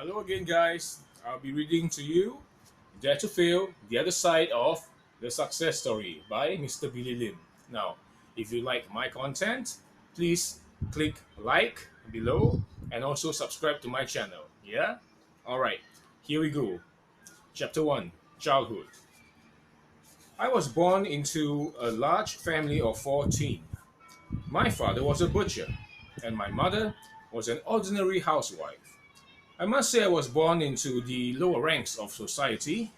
Hello again, guys. I'll be reading to you Dare to Fail, The Other Side of the Success Story by Mr. Billy Lim. Now, if you like my content, please click like below and also subscribe to my channel. Yeah? Alright, here we go. Chapter 1 Childhood. I was born into a large family of 14. My father was a butcher, and my mother was an ordinary housewife. I must say I was born into the lower ranks of society,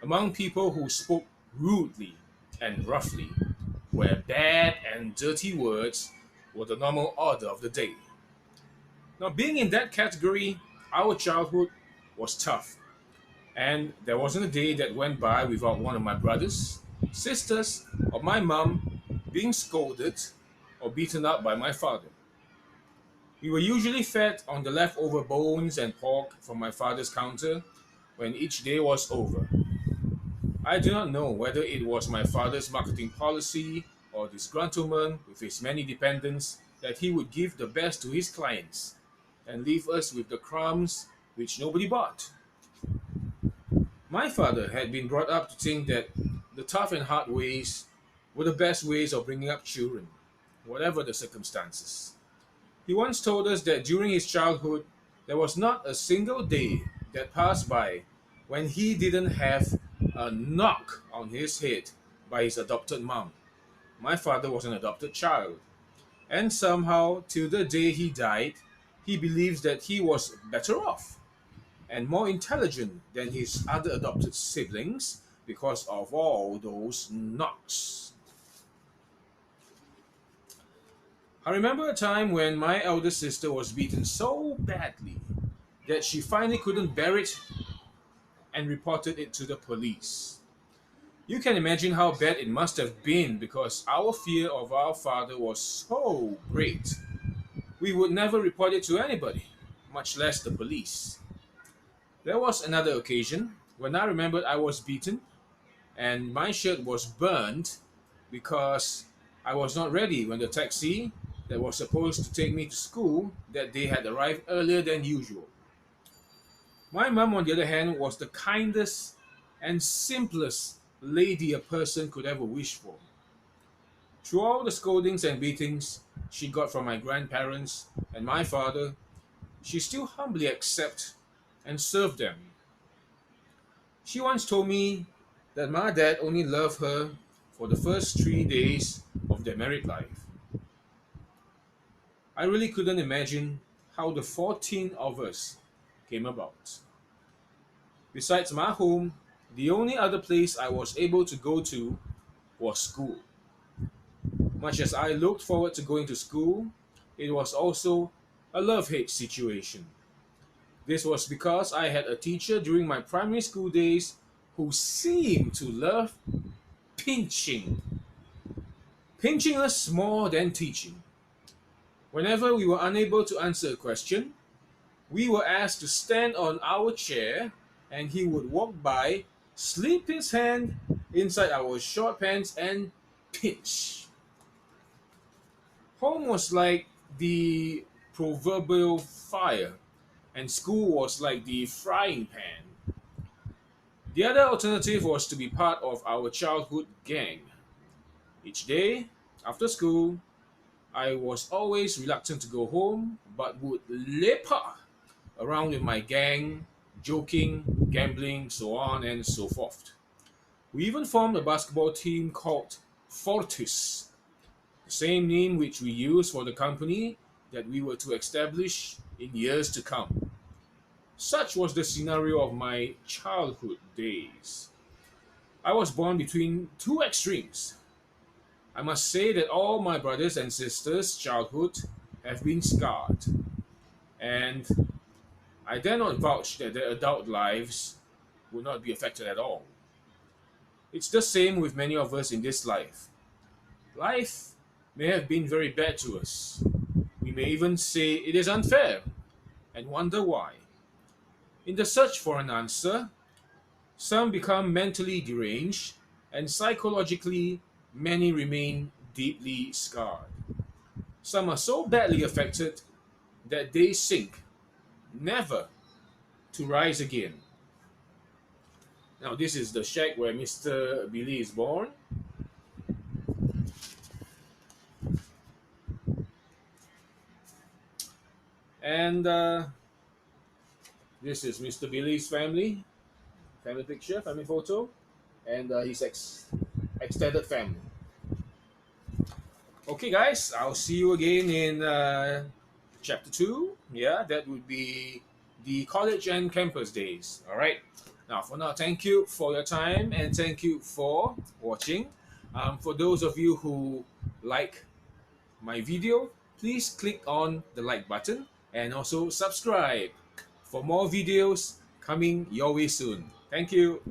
among people who spoke rudely and roughly, where bad and dirty words were the normal order of the day. Now, being in that category, our childhood was tough, and there wasn't a day that went by without one of my brothers, sisters, or my mum being scolded or beaten up by my father. We were usually fed on the leftover bones and pork from my father's counter when each day was over. I do not know whether it was my father's marketing policy or disgruntlement with his many dependents that he would give the best to his clients and leave us with the crumbs which nobody bought. My father had been brought up to think that the tough and hard ways were the best ways of bringing up children, whatever the circumstances. He once told us that during his childhood, there was not a single day that passed by when he didn't have a knock on his head by his adopted mom. My father was an adopted child, and somehow, till the day he died, he believes that he was better off and more intelligent than his other adopted siblings because of all those knocks. I remember a time when my elder sister was beaten so badly that she finally couldn't bear it and reported it to the police. You can imagine how bad it must have been because our fear of our father was so great. We would never report it to anybody, much less the police. There was another occasion when I remembered I was beaten and my shirt was burned because I was not ready when the taxi that was supposed to take me to school that day had arrived earlier than usual. My mum, on the other hand, was the kindest and simplest lady a person could ever wish for. Through all the scoldings and beatings she got from my grandparents and my father, she still humbly accepted and served them. She once told me that my dad only loved her for the first 3 days of their married life. I really couldn't imagine how the 14 of us came about. Besides my home, the only other place I was able to go to was school. Much as I looked forward to going to school, it was also a love hate situation. This was because I had a teacher during my primary school days who seemed to love pinching. Pinching us more than teaching. Whenever we were unable to answer a question, we were asked to stand on our chair and he would walk by, slip his hand inside our short pants, and pinch. Home was like the proverbial fire, and school was like the frying pan. The other alternative was to be part of our childhood gang. Each day, after school, I was always reluctant to go home, but would leper around with my gang, joking, gambling, so on and so forth. We even formed a basketball team called Fortis, the same name which we used for the company that we were to establish in years to come. Such was the scenario of my childhood days. I was born between two extremes. I must say that all my brothers and sisters' childhood have been scarred, and I dare not vouch that their adult lives will not be affected at all. It's the same with many of us in this life. Life may have been very bad to us. We may even say it is unfair and wonder why. In the search for an answer, some become mentally deranged, and psychologically, many remain deeply scarred. Some are so badly affected that they sink, never, to rise again. Now, this is the shack where Mr. Billy is born. And this is Mr. Billy's family picture, family photo, and his extended family. Okay, guys, I'll see you again in chapter 2. Yeah, that would be the college and campus days. All right. Now, for now, thank you for your time and thank you for watching. For those of you who like my video, please click on the like button and also subscribe for more videos coming your way soon. Thank you.